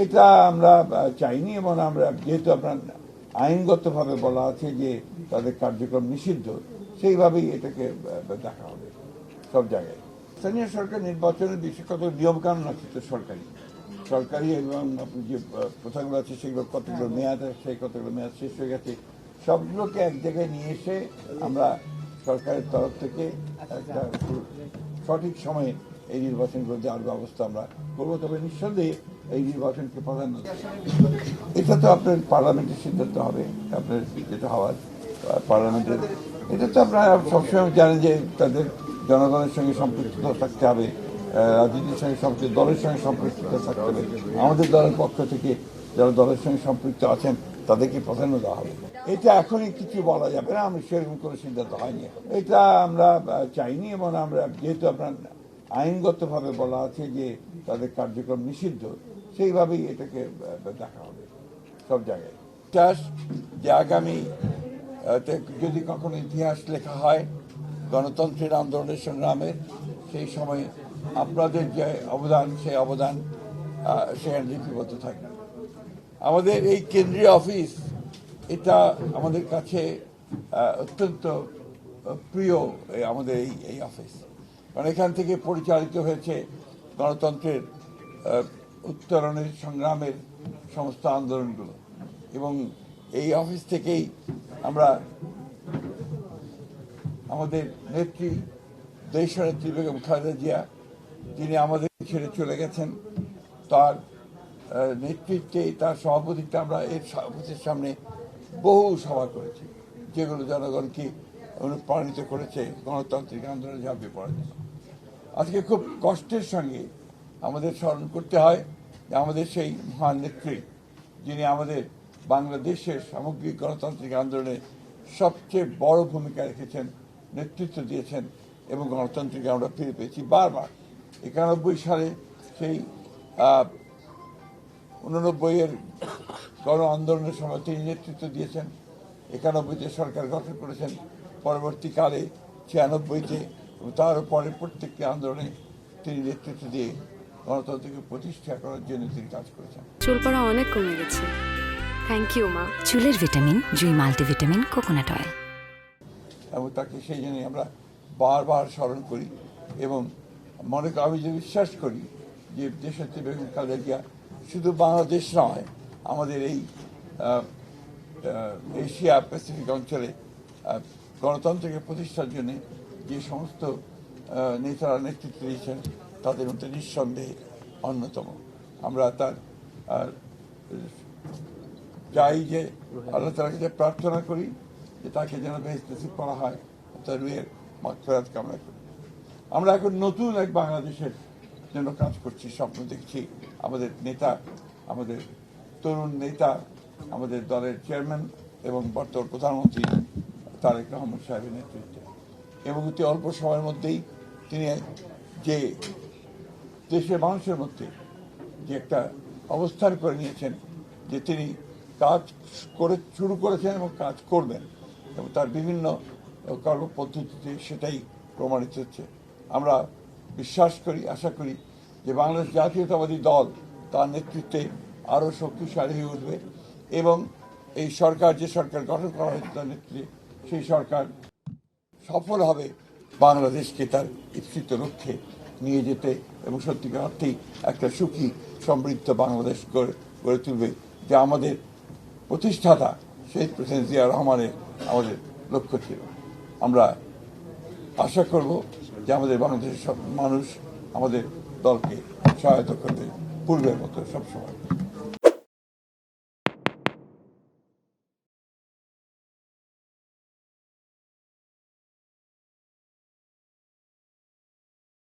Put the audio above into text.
এটা আমরা চাইনি, এবং আমরা যেহেতু আপনার আইনগতভাবে বলা আছে যে তাদের কার্যক্রম নিষিদ্ধ, সেইভাবেই এটাকে দেখা হবে সব জায়গায়। স্থানীয় সরকার নির্বাচনের বিষয়ে কত নিয়মকানুন আছে তো সরকারি এবং যে প্রথাগুলো আছে সেগুলো কতগুলো মেয়াদ আছে, কতগুলো মেয়াদ শেষ হয়ে গেছে, সবগুলোকে এক জায়গায় নিয়ে এসে আমরা সরকারের তরফ থেকে একটা সঠিক সময়ে এই নির্বাচনগুলো দেওয়ার ব্যবস্থা আমরা করবো। তবে নিঃসন্দেহে এই নির্বাচনকে প্রাধান্য এটা তো আপনার পার্লামেন্টের সিদ্ধান্ত হবে, আপনার যেটা হওয়ার পার্লামেন্টের। এটা তো আপনারা সবসময় জানেন যে তাদের জনগণের সঙ্গে সম্পৃক্ততা থাকতে হবে, রাজনীতির সঙ্গে সম্পৃক্ত, দলের সঙ্গে সম্পৃক্ততা থাকতে হবে। আমাদের দলের পক্ষ থেকে যারা দলের সঙ্গে সম্পৃক্ত আছেন তাদেরকে প্রাধান্য দেওয়া হবে। এটা এখনই কিছু বলা যাবে না, আমি সেরকম কোনো সিদ্ধান্ত হয়নি। এটা আমরা চাইনি, এবং আমরা যেহেতু আপনার আইনগতভাবে বলা আছে যে তাদের কার্যক্রম নিষিদ্ধ, সেইভাবেই এটাকে দেখা হবে সব জায়গায়। চাষ যে আগামী যদি কখনো ইতিহাস লেখা হয় গণতন্ত্রের আন্দোলনের সংগ্রামের, সেই সময় আপনাদের যে অবদান, সেই অবদান সেখানে লিপিবদ্ধ থাকবে। আমাদের এই কেন্দ্রীয় অফিস, এটা আমাদের কাছে অত্যন্ত প্রিয় আমাদের এই অফিস, কারণ এখান থেকে পরিচালিত হয়েছে গণতন্ত্রের উত্তরণের সংগ্রামের সমস্ত আন্দোলনগুলো, এবং এই অফিস থেকেই আমরা আমাদের নেত্রী, দেশনেত্রী বেগম খালেদা জিয়া, যিনি আমাদের ছেড়ে চলে গেছেন, তার নেতৃত্বে, তার সভাপতিত্বে আমরা এর অফিসের সামনে বহু সভা করেছি, যেগুলো জনগণকে অনুপ্রাণিত করেছে গণতান্ত্রিক আন্দোলনে ঝাঁপিয়ে পড়ার জন্য। আজকে খুব কষ্টের সঙ্গে আমাদের স্মরণ করতে হয় যে আমাদের সেই মহান নেত্রী, যিনি আমাদের বাংলাদেশের সামগ্রিক গণতান্ত্রিক আন্দোলনে সবচেয়ে বড় ভূমিকা রেখেছেন, নেতৃত্ব দিয়েছেন, এবং গণতন্ত্রকে আমরা ফিরে পেয়েছি বারবার। 91 সালে সেই 89-এর গণ আন্দোলনের সময় তিনি নেতৃত্ব দিয়েছেন, 91-তে সরকার গঠন করেছেন, পরবর্তীকালে 96-তে এবং তারও পরে প্রত্যেকটি আন্দোলনে তিনি নেতৃত্ব দিয়ে গণতন্ত্রকে প্রতিষ্ঠা করার জন্য তিনি কাজ করেছেন। চুল পড়া অনেক কমে গেছে, থ্যাংক ইউ মা। চুলের ভিটামিন জুই মাল্টিভিটামিন কোকোনাট অয়েল। এবং তাকে সেই জন্যই আমরা বারবার স্মরণ করি, এবং আমি যে বিশ্বাস করি যে দেশনেত্রী বেগম খালেদা জিয়া শুধু বাংলাদেশ নয়, আমাদের এই এশিয়া প্যাসিফিক অঞ্চলে গণতন্ত্রকে প্রতিষ্ঠার জন্য যে সমস্ত নেতারা নেতৃত্ব দিয়েছেন, তাদের মধ্যে নিঃসন্দেহে অন্যতম। আমরা তার চাই যে আল্লাহ তাআলার কাছে প্রার্থনা করি যে তাকে যেন বেহেশত নসিব করা হয়, তার রুহের মাগফিরাত কামনা করি। আমরা এখন নতুন এক বাংলাদেশের জন্য কাজ করছি, স্বপ্ন দেখছি। আমাদের নেতা, আমাদের তরুণ নেতা, আমাদের দলের চেয়ারম্যান এবং বর্তমান প্রধানমন্ত্রী তারেক রহমান সাহেবের নেতৃত্বে, এবং অতি অল্প সময়ের মধ্যেই তিনি যে দেশের মানুষের মধ্যে যে একটা অবস্থান করে নিয়েছেন, যে তিনি কাজ শুরু করেছেন এবং কাজ করবেন, এবং তার বিভিন্ন কর্মপদ্ধতিতে সেটাই প্রমাণিত হচ্ছে। আমরা বিশ্বাস করি, আশা করি যে বাংলাদেশ জাতীয়তাবাদী দল তার নেতৃত্বে আরও শক্তিশালী হয়ে উঠবে, এবং এই সরকার, যে সরকার গঠন করা হয়েছে তার নেতৃত্বে, সেই সরকার সফল হবে বাংলাদেশকে তার ইচ্ছিত লক্ষ্যে নিয়ে যেতে, এবং সত্যিকার অর্থেই একটা সুখী সমৃদ্ধ বাংলাদেশ গড়ে তুলবে, যা আমাদের প্রতিষ্ঠাতা শহীদ প্রেসিডেন্ট জিয়া রহমানের আমাদের লক্ষ্য ছিল। আমরা আশা করব যে আমাদের বাংলাদেশের সব মানুষ আমাদের দলকে সহায়তা করবে পূর্বের মতো সবসময়।